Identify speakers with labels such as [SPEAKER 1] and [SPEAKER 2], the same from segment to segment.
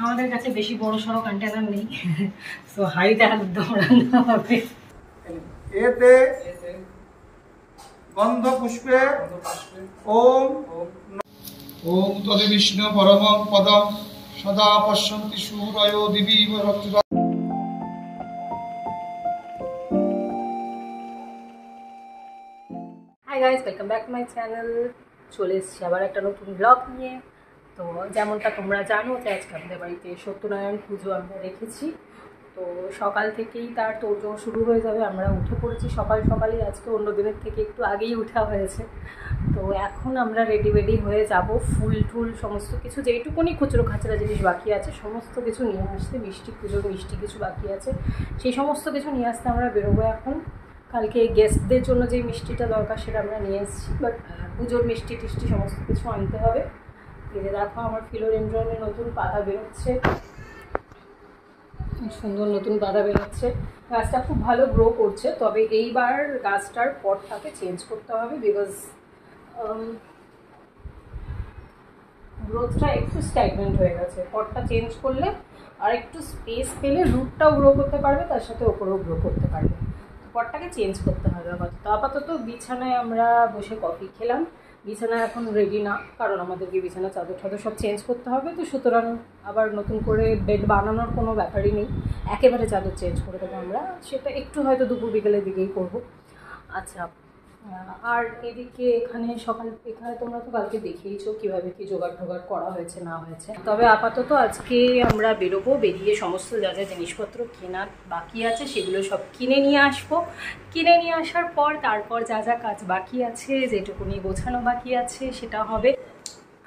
[SPEAKER 1] আমাদের কাছে বেশি বড় সড়ো কন্টেনার নেই, সো হাঁড়িতে আলুর দম রান্না হবে।
[SPEAKER 2] এতে গন্ধ পুষ্পে ওম ওম তদে বিষ্ণু পরমং পদম সদা পশ্যন্তি সূরয় দিবি রক্ত।
[SPEAKER 1] Hi guys, welcome back to my channel. চলে এসেছি আবার একটা নতুন ব্লগ নিয়ে। তো যেমনটা তোমরা জানো যে আজকে আমাদের বাড়িতে সত্যনারায়ণ পুজো আমরা রেখেছি। তো সকাল থেকেই তার তোড়জোড় শুরু হয়ে যাবে। আমরা উঠে পড়েছি সকাল সকালেই, আজকে অন্য দিনের থেকে একটু আগেই উঠা হয়েছে। তো এখন আমরা রেডি হয়ে যাব, ফুল টুল সমস্ত কিছু যেইটুকুনি খুচরো খাচরা জিনিস বাকি আছে সমস্ত কিছু নিয়ে আসতে। পুজোর মিষ্টি কিছু বাকি আছে, সেই সমস্ত কিছু নিয়ে আসতে আমরা বেরোবো এখন। কালকে গেস্টদের জন্য যে মিষ্টিটা দরকার সেটা আমরা নিয়ে এসেছি, বাট পুজোর মিষ্টি টিষ্টি সমস্ত কিছু আনতে হবে। এই যে দেখো, আমার ফিলোডেন্ড্রনের নতুন পাতা বেরোচ্ছে, সুন্দর নতুন পাতা বেরোচ্ছে। গাছটা খুব ভালো গ্রো করছে, তবে এইবার গাছটার পটটাকে চেঞ্জ করতে হবে, বিকজ গ্রোথটা একটু স্ট্যাগনেন্ট হয়ে গেছে। পটটা চেঞ্জ করলে আর একটু স্পেস পেলে রুটটাও গ্রো করতে পারবে, তার সাথে ওপরেও গ্রো করতে পারবে। পটটাকে চেঞ্জ করতে হবে আপাতত। বিছানায় আমরা বসে কফি খেলাম। বিছানা এখন রেডি না, কারণ আমাদেরকে বিছানা চাদর টাদর সব চেঞ্জ করতে হবে। তো সুতরাং আবার নতুন করে বেড বানানোর কোনো ব্যাপারই নেই, একেবারে চাদর চেঞ্জ করে দেবো আমরা। সেটা একটু হয়তো দুপুর বিকেলের দিকেই করবো। আচ্ছা, আর এদিকে এখানে তোমরা তো কালকে দেখেইছো কীভাবে কি জোগাড় টোগাড় করা হয়েছে না হয়েছে। তবে আপাতত আজকে আমরা বেরিয়ে সমস্ত যা যা জিনিসপত্র কেনার বাকি আছে সেগুলো সব কিনে নিয়ে আসবো। কিনে নিয়ে আসার পর তারপর যা যা কাজ বাকি আছে, যেটুকুনি গোছানো বাকি আছে সেটা হবে।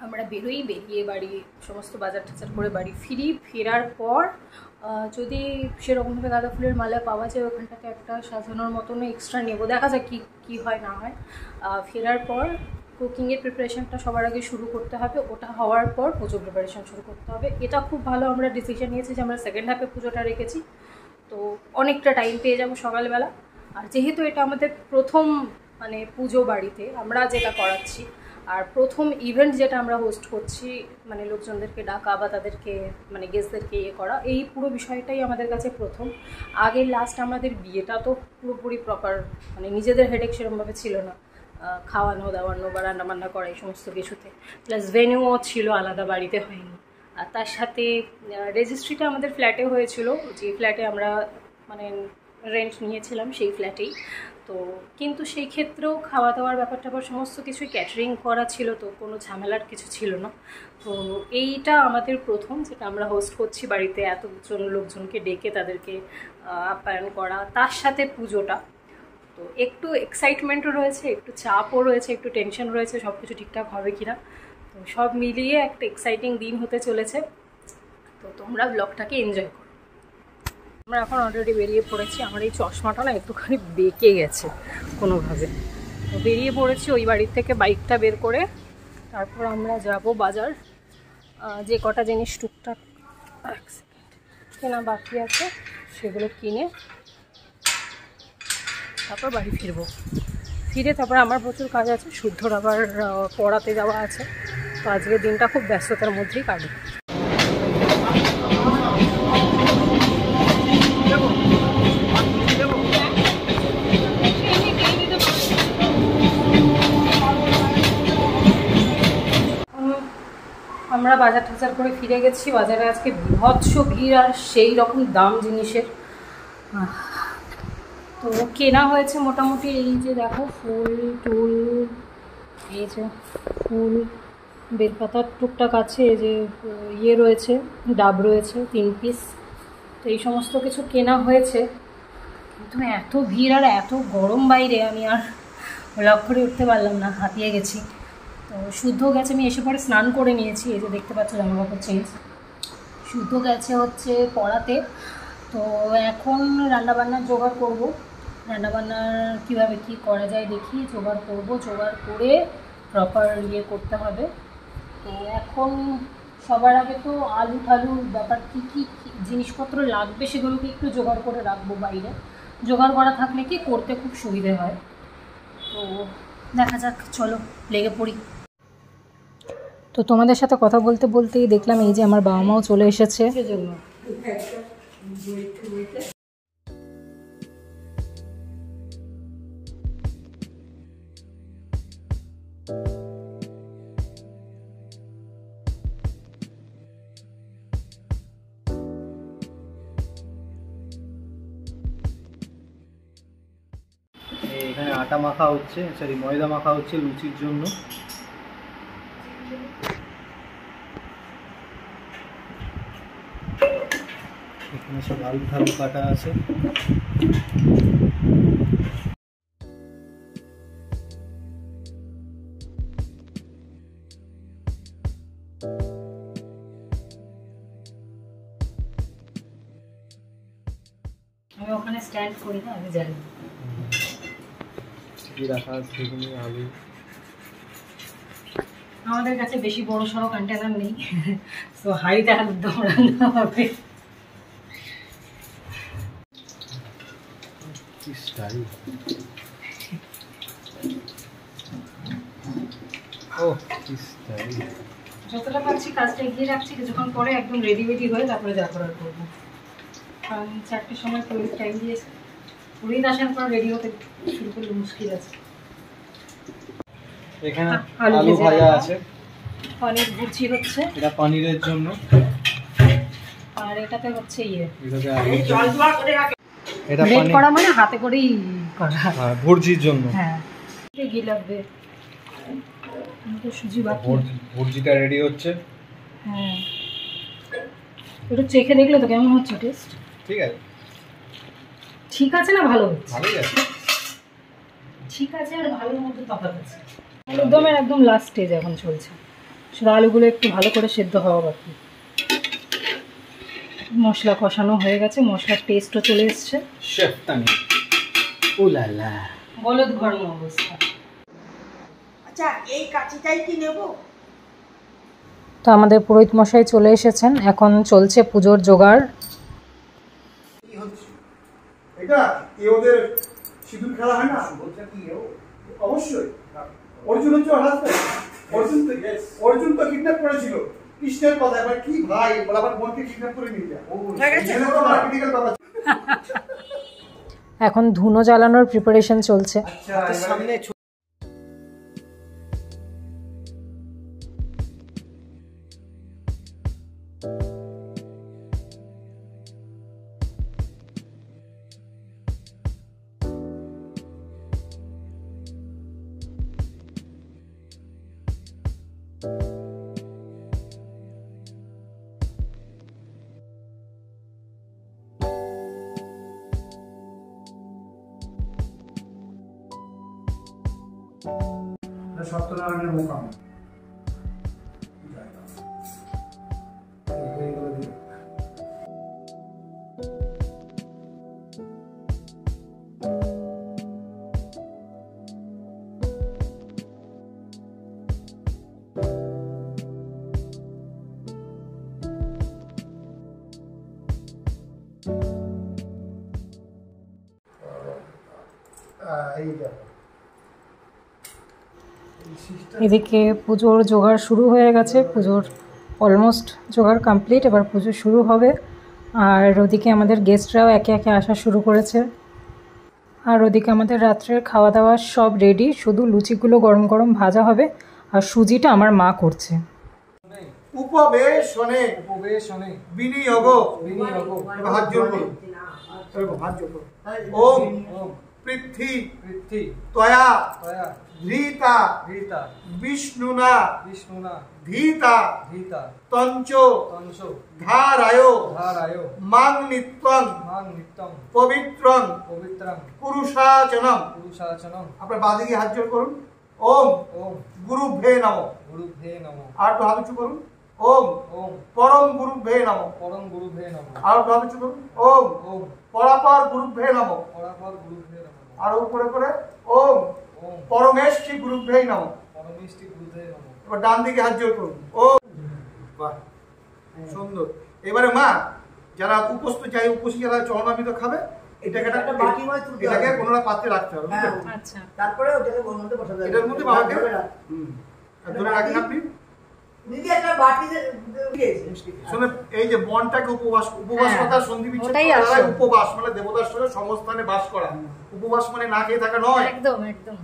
[SPEAKER 1] আমরা বেরিয়ে বাড়ি সমস্ত বাজার টাজার করে বাড়ি ফেরার পর যদি সেরকমভাবে গাঁদা ফুলের মালা পাওয়া যায় ওখানটাতে একটা সাজানোর মতন এক্সট্রা নেবো, দেখা যাক কী হয় না হয়। ফেরার পর কুকিংয়ের প্রিপারেশানটা সবার আগে শুরু করতে হবে, ওটা হওয়ার পর পুজো প্রিপারেশান শুরু করতে হবে। এটা খুব ভালো আমরা ডিসিশন নিয়েছি যে আমরা সেকেন্ড হাফে পুজোটা রেখেছি, তো অনেকটা টাইম পেয়ে যাবো সকালবেলা। আর যেহেতু এটা আমাদের প্রথম পুজো বাড়িতে আমরা যেটা করাচ্ছি, আর প্রথম ইভেন্ট যেটা আমরা হোস্ট করছি, লোকজনদেরকে ডাকা বা তাদেরকে গেস্টদেরকে করা, এই পুরো বিষয়টাই আমাদের কাছে প্রথম। আগে লাস্ট আমাদের বিয়েটা তো পুরোপুরি প্রপার নিজেদের হেডেক সেরকমভাবে ছিল না, খাওয়ানো দাওয়ানো বা রান্নাবান্না করা এই সমস্ত কিছুতে, প্লাস ভেন্যুও ছিল আলাদা, বাড়িতে হয়নি। আর তার সাথে রেজিস্ট্রিটা আমাদের ফ্ল্যাটে হয়েছিল, যে ফ্ল্যাটে আমরা রেন্ট নিয়েছিলাম সেই ফ্ল্যাটেই। তো কিন্তু সেই ক্ষেত্রেও খাওয়া দাওয়ার ব্যাপারটা আবার সমস্ত কিছুই ক্যাটারিং করা ছিল, তো কোনো ঝামেলার কিছু ছিল না। তো এইটা আমাদের প্রথম যেটা আমরা হোস্ট করছি বাড়িতে, এতজন লোকজনকে ডেকে তাদেরকে আপ্যায়ন করা, তার সাথে পুজোটা। তো একটু এক্সাইটমেন্টও রয়েছে, একটু চাপও রয়েছে, একটু টেনশন রয়েছে, সব কিছু ঠিকঠাক হবে কিনা। তো সব মিলিয়ে একটা এক্সাইটিং দিন হতে চলেছে। তো তোমরা ব্লগটাকে এনজয় করো। আমরা এখন অলরেডি বেরিয়ে পড়েছি। আমার এই চশমাটা না একটুখানি বেঁকে গেছে কোনোভাবে, তো বেরিয়ে পড়েছি ওই বাড়ির থেকে বাইকটা বের করে। তারপর আমরা যাব বাজার, যে কটা জিনিস টুকটাক কেনা বাকি আছে সেগুলো কিনে তারপর বাড়ি ফিরে তারপর আমার প্রচুর কাজ আছে, শুদ্ধর আবার পড়াতে যাওয়া আছে। তো আজকের দিনটা খুব ব্যস্ততার মধ্যেই কাটবে। আমরা বাজার টাজার করে ফিরে গেছি। বাজারে আজকে বিভৎস ভিড় আর সেই রকম দাম জিনিসের। তো কেনা হয়েছে মোটামুটি, এই যে দেখো ফুল টুল, এই যে ফুল বেলপাতার টুকটাক আছে, এই যে রয়েছে ডাব রয়েছে 3 পিস, তো এই সমস্ত কিছু কেনা হয়েছে। কিন্তু এত ভিড় আর এত গরম বাইরে, আমি আর ব্লগ করে উঠতে পারলাম না, হাঁপিয়ে গেছি। তো শুদ্ধ গেছে, আমি এসে পরে স্নান করে নিয়েছি, এই যে দেখতে পাচ্ছ জামা কাপড় চেঞ্জ। শুদ্ধ গেছে হচ্ছে পড়াতে। তো এখন রান্নাবান্নার জোগাড় করব, রান্নাবান্নার কীভাবে কী করা যায় দেখি, জোগাড় করে প্রপার করতে হবে। তো এখন সবার আগে তো আলু ঠালুর ব্যাপার, কী কী জিনিসপত্র লাগবে সেগুলোকে একটু জোগাড় করে রাখবো বাইরে। জোগাড় করা থাকলে কি করতে খুব সুবিধে হয়। তো দেখা যাক, চলো লেগে পড়ি। তো তোমাদের সাথে কথা বলতে বলতেই দেখলাম এই যে আমার বাবা মাও চলে এসেছে।
[SPEAKER 3] এখানে আটা মাখা হচ্ছে, সরি ময়দা মাখা হচ্ছে লুচির জন্য। এখানে সব আলু ঠালু কাটা আছে।
[SPEAKER 1] আমি ওখানে স্ট্যান্ড করি না, আমি জানি
[SPEAKER 3] রাখা বেগুনি আলু।
[SPEAKER 1] আমাদের কাছে বেশি বড় সড়ো কন্টেনার নেই, তো হাঁড়িতে আলুর দম রান্না হবে।
[SPEAKER 3] কি স্টাইল! ও কি স্টাইল!
[SPEAKER 1] যতটা পাচ্ছি কাজটা এগিয়ে রাখছি, কিছুক্ষণ পরে একদম রেডি হয়ে তারপরে যা করার করবো। কারণ 4টের সময় পুরীর টাইম দিয়েছে, পুরীর আসার পর রেডি হতে শুরু করলে মুশকিল আছে।
[SPEAKER 3] এখানে
[SPEAKER 1] আলু
[SPEAKER 3] আলু ভাজা আছে,
[SPEAKER 1] পনির ভুর্জি হচ্ছে,
[SPEAKER 3] এটা পনিরের জন্য,
[SPEAKER 1] আর এটাতে হচ্ছে
[SPEAKER 3] এটাতে আলুর জন্য। এটা
[SPEAKER 1] ব্লেন্ড
[SPEAKER 3] পনির
[SPEAKER 1] করা মানে হাতে করেই করা।
[SPEAKER 3] হ্যাঁ, ভুর্জির জন্য।
[SPEAKER 1] হ্যাঁ, ঘি লাগবে, তো সুজি বাকি।
[SPEAKER 3] ভুর্জিটা রেডি হচ্ছে।
[SPEAKER 1] হ্যাঁ, একটু চেখে দেখলে তো কেমন হচ্ছে টেস্ট?
[SPEAKER 3] ঠিক আছে,
[SPEAKER 1] ঠিক আছে না ভালো হচ্ছে?
[SPEAKER 3] ভালোই আছে।
[SPEAKER 1] ঠিক আছে আর ভালোর মধ্যে তফাৎ আছে। আলুদমের একদম লাস্ট স্টেজ এখন চলছে, শুধু আলুগুলো একটু ভালো করে সেদ্ধ হওয়া বাকি। মশলা কষানো হয়ে গেছে, মশলার টেস্টও চলে এসছে।
[SPEAKER 3] শেফ তানি, উলালা,
[SPEAKER 1] বলদ ঘর্ম অবস্থা।
[SPEAKER 4] আচ্ছা, এই কাঁচিটাই কি নেব?
[SPEAKER 1] তো আমাদের পুরোহিত মশাই চলে এসেছেন, এখন চলছে পুজোর জোগাড়।
[SPEAKER 2] এটা ওদের সিঁদুর খেলা হয় না, অবশ্যই। অর্জুন হচ্ছে ওর হাজবেন্ড। অর্জুন তো কিডন্যাপ করেছিল কৃষ্ণের কথা। এবার কি ভাই বলে আমার বোনকে কিডন্যাপ করে নিয়ে যায়।
[SPEAKER 1] এখন ধুনো জ্বালানোর প্রিপারেশন চলছে।
[SPEAKER 2] আচ্ছা, সামনে সত্যনারায়ণের মোকাম এই দেখো।
[SPEAKER 1] এদিকে পুজোর জোগাড় শুরু হয়ে গেছে, পুজোর অলমোস্ট জোগাড় কমপ্লিট, এবার পুজো শুরু হবে। আর ওদিকে আমাদের গেস্টরাও একে একে আসা শুরু করেছে। আর ওদিকে আমাদের রাত্রের খাওয়া দাওয়া সব রেডি, শুধু লুচিগুলো গরম গরম ভাজা হবে। আর সুজিটা আমার মা করছে।
[SPEAKER 2] উপবেশনে
[SPEAKER 3] উপবেশনে
[SPEAKER 2] বিনিয়োগ হাত জোর করুন, হাত জোর করুন। ওম পৃথ্বী
[SPEAKER 3] পৃথ্বী
[SPEAKER 2] ত্বয়া
[SPEAKER 3] তয়া
[SPEAKER 2] ধীতা
[SPEAKER 3] ধীতা
[SPEAKER 2] বিষ্ণুনা
[SPEAKER 3] বিষ্ণুনা
[SPEAKER 2] ধীতা
[SPEAKER 3] ধীতা
[SPEAKER 2] তঞ্চ
[SPEAKER 3] তংশ
[SPEAKER 2] ধারায়
[SPEAKER 3] ধারায়
[SPEAKER 2] মাং নিত্যং
[SPEAKER 3] মাং নিত্যং
[SPEAKER 2] পবিত্রং
[SPEAKER 3] পবিত্রং
[SPEAKER 2] পুরুষাচনম।
[SPEAKER 3] পুরুষাচনম।
[SPEAKER 2] আপনার বাদিকে হাত জোর করুন। ওম
[SPEAKER 3] ওম
[SPEAKER 2] গুরুভ্যে নমঃ।
[SPEAKER 3] গুরুভ্যে নমঃ।
[SPEAKER 2] আর একটু হাত উঁচু করুন। ওম
[SPEAKER 3] ওম
[SPEAKER 2] পরম গুরুভ্যে নমঃ।
[SPEAKER 3] পরম গুরুভ্যে নমঃ।
[SPEAKER 2] আর একটু হাত উঁচু করুন। ওম
[SPEAKER 3] ওম
[SPEAKER 2] পরাপর গুরুভ্যে নমঃ।
[SPEAKER 3] পরাপর গুরুভ্যে নমঃ।
[SPEAKER 2] আর উপরে করে ওম
[SPEAKER 3] ওম
[SPEAKER 2] পরমেষ্ঠি গুরুভ্যে নমঃ।
[SPEAKER 3] পরমেষ্ঠি গুরুভ্যে নমঃ।
[SPEAKER 2] এবার ডান দিকে হাত জোর করুন। ওম বাহ, সুন্দর। এবারে মা, যারা উপস্থিত উপসী যারা চরণামৃত খাবে, এটাকে কোনোটা পাত্রে রাখতে হবে।
[SPEAKER 1] আচ্ছা,
[SPEAKER 4] তারপরে ওটাকে ওর মধ্যে বসাতে হবে।
[SPEAKER 2] এটার মধ্যে বাবাকে ধরে রাখেন আপনি।
[SPEAKER 4] দিদি একটা বাটিতে
[SPEAKER 2] শুনে এই যে বনটাকে উপবাস কথা সন্ধি
[SPEAKER 1] ওটাই
[SPEAKER 2] বিচ্ছেদ
[SPEAKER 1] আসল।
[SPEAKER 2] উপবাস মানে দেবতার সঙ্গে সমস্থানে বাস করা। উপবাস মানে না খেয়ে থাকা নয়।
[SPEAKER 1] একদম একদম।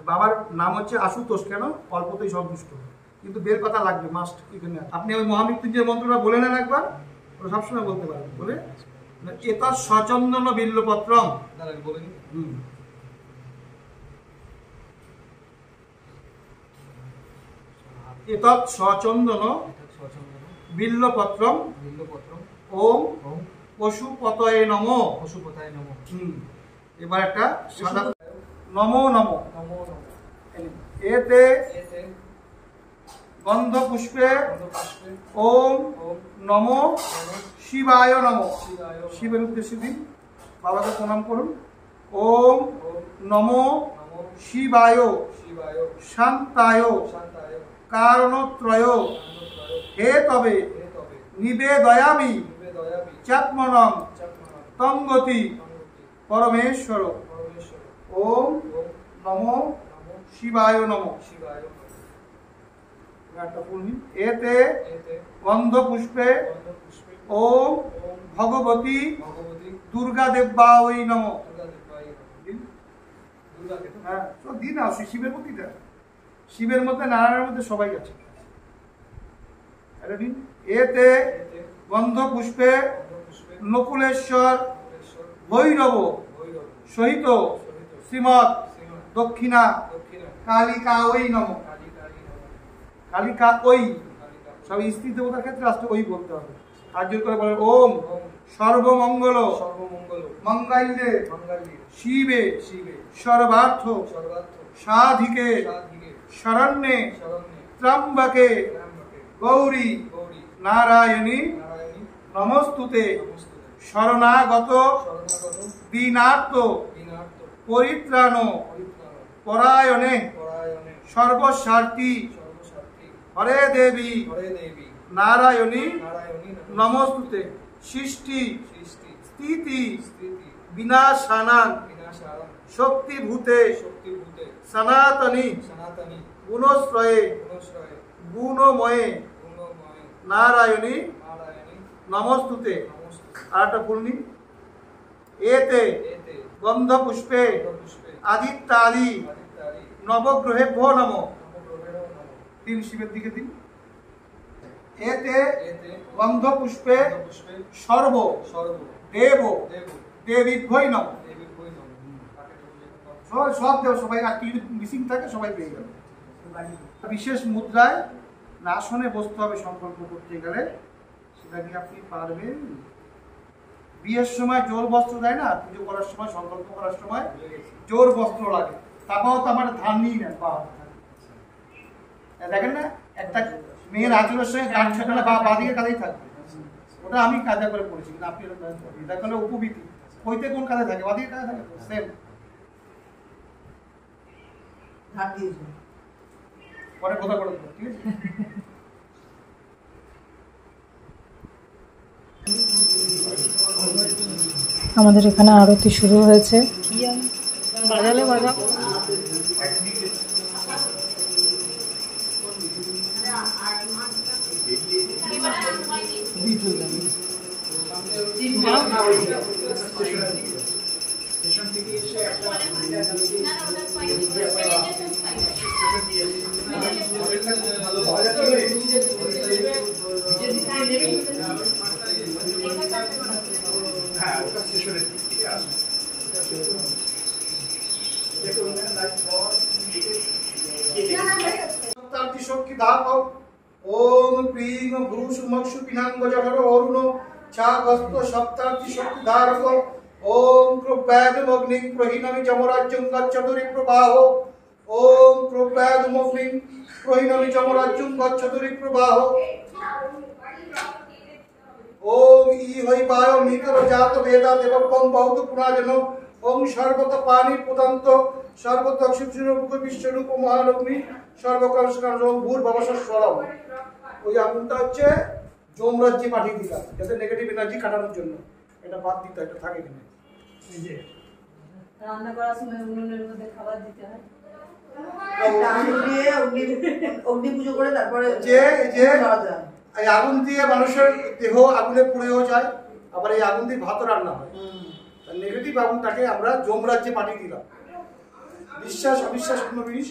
[SPEAKER 2] বাবার নাম হচ্ছে আশুতোষ, কেন? অল্পতেই সন্তুষ্ট, কিন্তু বের কথা লাগবে মাস্ট এখানে। আপনি ওই মহামৃত্যুঞ্জয় মন্ত্রটা বলে নেন একবার, ওরা সবসময় বলতে পারবেন। বলে এটা সচন্দন বিল্লপত্রম। এতৎ সচন্দন বিল্লপত্রম ওম পশুপতয়ে নমঃ। এবার একটা সাদা নমো নমঃ। এতে গন্ধ পুষ্পে ওম নমো শিবায় নমঃ। শিবের উদ্দেশ্যে দিন, বাবাকে প্রণাম করুন। ওম নমো শিবায় শান্তায় কারণত্রয় হে তবে নিবেদয়ামি চাত্মনং তঙ্গতি পরমেশ্বর। ওম নমো শিবায় নমঃ। এতে গন্ধ পুষ্পে ওম ভগবতী দুর্গা দেব্যায় নমঃ। হ্যাঁ, তো দিন আসে শিবের মধ্যে, শিবের মধ্যে নারায়ণের মধ্যে সবাই আছে। এতে গন্ধ পুষ্পে নকুলেশ্বর ভৈরব সহিত শ্রীমৎ দক্ষিণা কালিকা ওই নমঃ। কালিকা ওই, সব স্ত্রী দেবতার ক্ষেত্রে আসতে ওই বলতে হবে। আর জোর করে বলে ওম সর্বমঙ্গল মঙ্গল্যে শিবে সর্বার্থ সাধিকে শরণ্যে ত্র্যম্বকে গৌরী নারায়ণী নমস্তুতে। শরণাগত দীনার্ত পরিত্রাণ পরায়ণে সর্বস্বার্থী হরে দেবী নারায়ণী নমস্তুতে। সৃষ্টি স্থিতি বিনাশানাং শক্তিভূতে সনাতনী গুণশ্রয়ে গুণময়ে নারায়ণী নমস্তুতে। আর একটা পূর্ণি। এতে গন্ধ পুষ্পে আদিত্যাদি নবগ্রহে ভো নমঃ। তিন শিবের দিকে দিন। এতে গন্ধ পুষ্পে সর্ব দেব দেবীভ্যই নমঃ। সব দেব, সবাই আর কিছু মিসিং থাকে সবাই পেয়ে যাবে। বিশেষ মুদ্রায় আসনে বসতে হবে সংকল্প করতে গেলে, সেটা কি আপনি পারবেন? বিয়ের সময় জোর বস্ত্র দেয় না, পুজো করার সময় সংকল্প করার সময় জোর বস্ত্র লাগে, তারপর তো আমার ধান নিয়ে নেন পা। দেখেন না, একটা মেয়ের আচরের সঙ্গে গান ছেটালে বা বাদিকে কাজেই থাকবে, ওটা আমি কাজে করে পড়েছি, কিন্তু আপনি এটা করলে উপবীতি হইতে কোন কাজে থাকে, বাদিকে কাজে থাকে সেম। পরে কথা বলে দেবো, ঠিক আছে?
[SPEAKER 1] আমাদের এখানে আরতি শুরু হয়েছে। বাজালে বাজা।
[SPEAKER 2] ओम प्रीम भूषुमक्षु पिनांग जठर अरुण छागस्त सप्तार्ति शक्ति धारक ओम कृपैदमग्नि प्रहीनमि जमराज्यं गच्छतुरि प्रवाहो ओम कृपैदमग्नि प्रहीनमि जमराज्यं गच्छतुरि प्रवाहो ओम ई हई वायो मितर जात वेदा देवपं बहुत पुराजनो ओम सर्वत पानी पुदंत सर्वत अक्षुरूप विश्वरूप महालक्ष्मी सर्वकर्षण भूर भवस्वरम। ওই আগুনটা হচ্ছে যমরাজ্যে পাঠিয়ে দিলাম যাতে নেগেটিভ এনার্জি কাটানোর জন্য। এটা বাদ দিতে, এটা থাকে কিনা? এই যে
[SPEAKER 5] রান্না করার সময় উনুনের মধ্যে খাবার দিতে হয়।
[SPEAKER 4] আগুন দিয়ে অগ্নি পুজো করে তারপরে
[SPEAKER 2] যে এই আগুন দিয়ে মানুষের দেহ আগুনে পুড়েও যায়, আবার এই আগুন দিয়ে ভাতও রান্না হয়। নেগেটিভ আগুনটাকে আমরা যমরাজ্যে পাঠিয়ে দিলাম। বিশ্বাস অবিশ্বাস কোনো জিনিস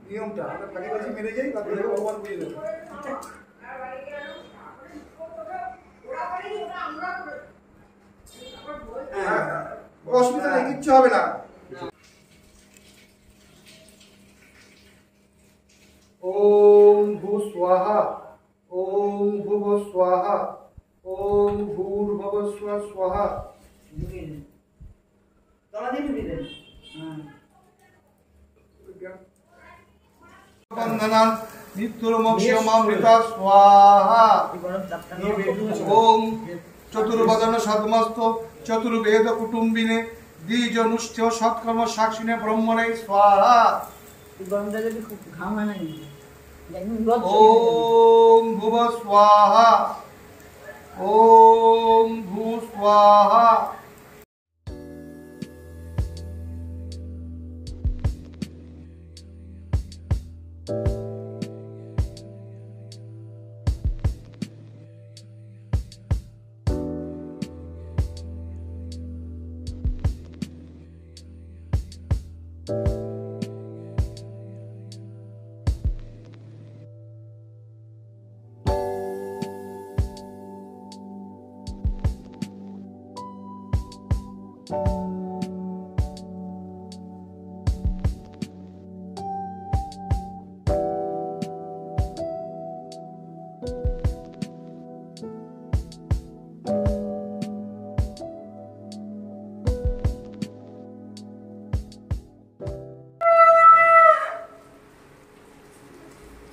[SPEAKER 2] নিয়মটা আমরা ফাঁকিবাজি মেরে যাই, তারপরে ভগবান বুঝে দেবে। অসুবিধা নেই, কিচ্ছু হবে না। ওম ভূ স্বাহা, ওম ভুব স্বাহা, ওম ভূর্ভুব স্বাহা।
[SPEAKER 4] তলা দিয়ে ঢুকিয়ে দেন।
[SPEAKER 2] বন্দনান নিত্যমক্ষমৃতা স্বাহা। ওম চতুর্বদন সদমস্ত চতুর্বেদ কুটুম্বিনে দ্বিজনুষ্ঠ সৎকর্ম সাক্ষিণে ব্রহ্মণে স্বাহা।
[SPEAKER 4] খুব ঘাম হয় না কিন্তু।
[SPEAKER 2] ওম ভুব স্বাহা, ওম ভূ স্বাহা।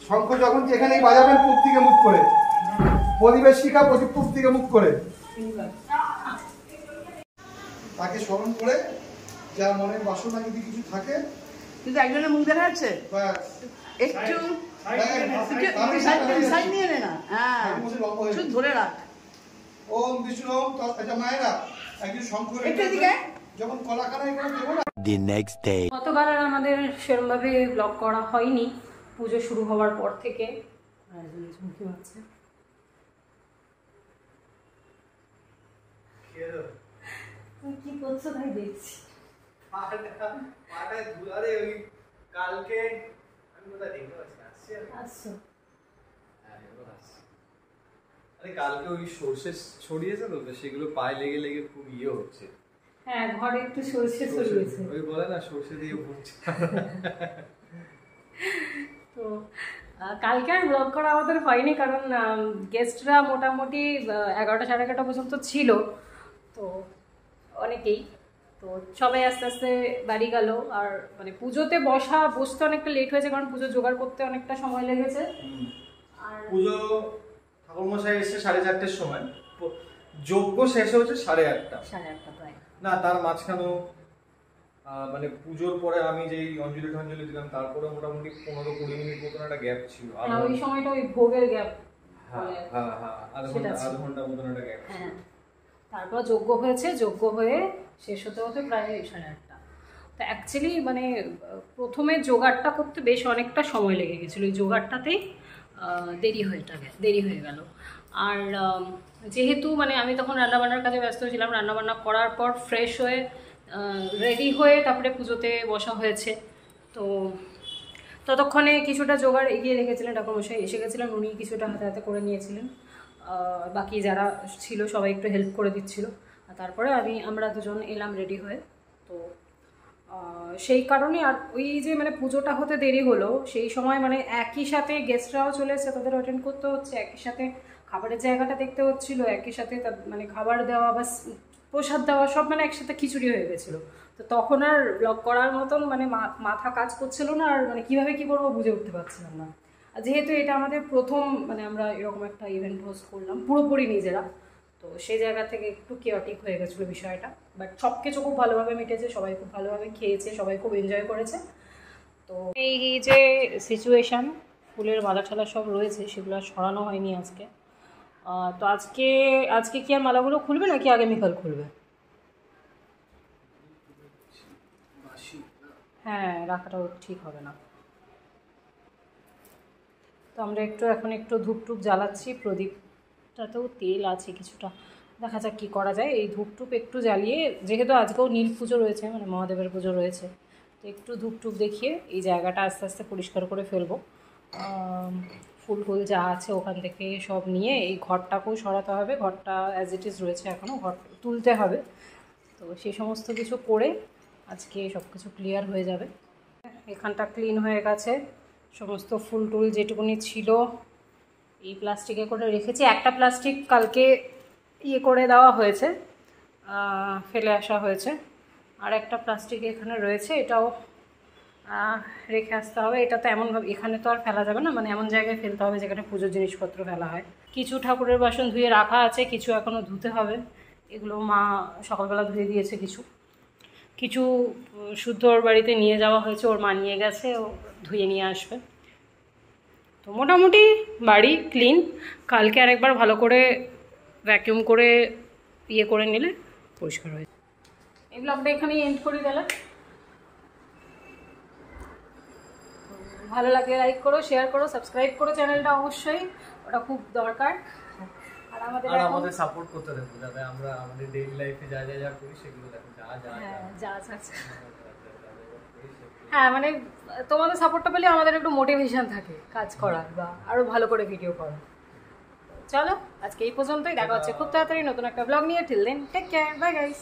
[SPEAKER 2] শঙ্খ যখন যেখানেই বাজাবেন পূব থেকে মুখ করে, পরিবেশ শিখা পূব থেকে মুখ করে, তাকে স্মরণ করে যার মনের বাসনা যদি কিছু থাকে।
[SPEAKER 4] কিন্তু একজনের মুখ দেখা যাচ্ছে, একটু সাইড নিয়ে নে না, হ্যাঁ শুধু ধরে রাখ।
[SPEAKER 2] ওম বিষ্ণু এটা মায়েরা একজন শঙ্খ যখন কলাকানায় করে দেবো না।
[SPEAKER 5] The next day.
[SPEAKER 1] গতকাল আর আমাদের সেরমভাবে ব্লগ করা হয়নি পুজো শুরু হওয়ার পর থেকে। আর ঝুঁকি আছে, কি করছো তাই দেখছি।
[SPEAKER 3] কালকে আমি কোথায় দেখতে পাচ্ছি
[SPEAKER 1] আসছো
[SPEAKER 3] আরে কালকে ওই সর্ষে ছড়িয়েছে তো, সেগুলো পায়ে লেগে লেগে খুব ইয়ে হচ্ছে।
[SPEAKER 1] হ্যাঁ, ঘরে একটু সর্ষে ছড়িয়েছে,
[SPEAKER 3] ওই বলে না সর্ষে দিয়ে ভুগছে।
[SPEAKER 1] তো কালকে আর ব্লগ করা আমাদের হয়নি, কারণ গেস্টরা মোটামুটি 11টা সাড়ে 11টা পর্যন্ত ছিল, তো অনেকেই, তো সবাই আস্তে আস্তে বাড়ি গেল। আর মানে পুজোতে বসতে অনেকটা লেট হয়েছে, কারণ পুজো জোগাড় করতে অনেকটা সময় লেগেছে। আর
[SPEAKER 3] পুজো ঠাকুরমশাই এসে 4:30টার সময়, যজ্ঞ শেষ হয়েছে 8:30
[SPEAKER 1] প্রায়।
[SPEAKER 3] না, তার মাঝখানেও মানে পুজোর পরে আমি যেই অঞ্জলি টঞ্জলি দিলাম, তারপরে মোটামুটি 15-20 মিনিট মতন একটা গ্যাপ ছিল।
[SPEAKER 1] ওই সময়টা ওই ভোগের গ্যাপ,
[SPEAKER 3] আধ ঘন্টা মতন একটা গ্যাপ।
[SPEAKER 1] হ্যাঁ, তারপর যজ্ঞ হয়েছে, যজ্ঞ হয়ে শেষ হতে হতে প্রায় 8:30। তো অ্যাকচুয়ালি মানে প্রথমে জোগাড়টা করতে বেশ অনেকটা সময় লেগে গেছিলো, ওই জোগাড়টাতেই দেরি হয়ে গেল। আর যেহেতু মানে আমি তখন রান্নাবান্নার কাজে ব্যস্ত ছিলাম, রান্নাবান্না করার পর ফ্রেশ হয়ে রেডি হয়ে তারপরে পুজোতে বসা হয়েছে। তো ততক্ষণে কিছুটা জোগাড় এগিয়ে রেখেছিলেন, ঠাকুরমশাই এসে গেছিলেন, উনি কিছুটা হাতে হাতে করে নিয়েছিলেন, বাকি যারা ছিল সবাই একটু হেল্প করে দিচ্ছিল। আর তারপরে আমরা দুজন এলাম রেডি হয়ে। তো সেই কারণে আর ওই যে মানে পুজোটা হতে দেরি হলো, সেই সময় মানে একই সাথে গেস্টরাও চলে এসেছে, তাদের অ্যাটেন্ড করতে হচ্ছে, একই সাথে খাবারের জায়গাটা দেখতে হচ্ছিলো, একই সাথে মানে খাবার দেওয়া বা প্রসাদ দেওয়া সব মানে একসাথে খিচুড়ি হয়ে গেছিলো। তো তখন আর ব্লগ করার মতন মানে মাথা কাজ করছিল না, আর মানে কীভাবে কী করবো বুঝে উঠতে পারছিলাম না। আর যেহেতু এটা আমাদের প্রথম মানে আমরা এরকম একটা ইভেন্ট হোস্ট করলাম পুরোপুরি নিজেরা, তো সেই জায়গা থেকে একটু কেওয়াটিক হয়ে গেছিলো বিষয়টা। বাট সব কিছু খুব ভালোভাবে মিটেছে, সবাই খুব ভালোভাবে খেয়েছে, সবাই খুব এনজয় করেছে। তো এই যে সিচুয়েশান, ফুলের মালা ঠালা সব রয়েছে, সেগুলো আর সরানো হয়নি আজকে। তো আজকে কি আর মালাগুলো খুলবে নাকি আগামীকাল খুলবে? হ্যাঁ, রাখাটাও ঠিক হবে না। তো আমরা এখন একটু ধূপ টুপ জ্বালাচ্ছি, প্রদীপটাতেও তেল আছে কিছুটা, দেখা যাক কী করা যায়। এই ধূপ টুপ একটু জ্বালিয়ে, যেহেতু আজকেও নীল পুজো রয়েছে, মানে মহাদেবের পুজো রয়েছে, তো একটু ধূপ টুপ দেখিয়ে এই জায়গাটা আস্তে আস্তে পরিষ্কার করে ফেলবো। ফুল টুল যা আছে ওখান থেকে সব নিয়ে এই ঘরটাকেও সরাতে হবে, ঘরটা অ্যাজ ইট ইজ রয়েছে এখনও, ঘর তুলতে হবে। তো সেই সমস্ত কিছু করে আজকে সব কিছু ক্লিয়ার হয়ে যাবে। এখানটা ক্লিন হয়ে গেছে, সমস্ত ফুল টুল যেটুকুনি ছিল এই প্লাস্টিকে করে রেখেছি। একটা প্লাস্টিক কালকে ইয়ে করে দেওয়া হয়েছে, ফেলে আসা হয়েছে, আর একটা প্লাস্টিক এখানে রয়েছে, এটাও রেখে আসতে হবে। এটা তো এমনভাবে এখানে তো আর ফেলা যাবে না, মানে এমন জায়গায় ফেলতে হবে যেখানে পুজোর জিনিসপত্র ফেলা হয়। কিছু ঠাকুরের বাসন ধুয়ে রাখা আছে, কিছু এখনও ধুতে হবে, এগুলো মা সকালবেলা ধুয়ে দিয়েছে। কিছু শুদ্ধ ওর বাড়িতে নিয়ে যাওয়া হয়েছে, ওর মা নিয়ে গেছে, ও ধুয়ে নিয়ে আসবে। তো মোটামুটি বাড়ি ক্লিন। কালকে আরেকবার ভালো করে ভ্যাকিউম করে ইয়ে করে নিলে পরিষ্কার হয়ে যায়। এই ব্লগটা এখানেই এন্ড করে দিলাম। ভালো লাগলে লাইক করো, শেয়ার করো, সাবস্ক্রাইব করো চ্যানেলটা, অবশ্যই ওটা খুব দরকার। আর আমাদের
[SPEAKER 3] সাপোর্ট করতে থাকো, যাতে আমরা আমাদের ডেইলি লাইফে যা যা যা করি সেগুলো দেখো,
[SPEAKER 1] হ্যাঁ, মানে তোমাদের সাপোর্টটা পেলে আমাদের একটু মোটিভেশন থাকে কাজ করার বা আরো ভালো করে ভিডিও করার। চলো আজকে এই পর্যন্তই, দেখা হচ্ছে খুব তাড়াতাড়ি নতুন একটা ব্লগ নিয়ে। Till then take care, bye guys.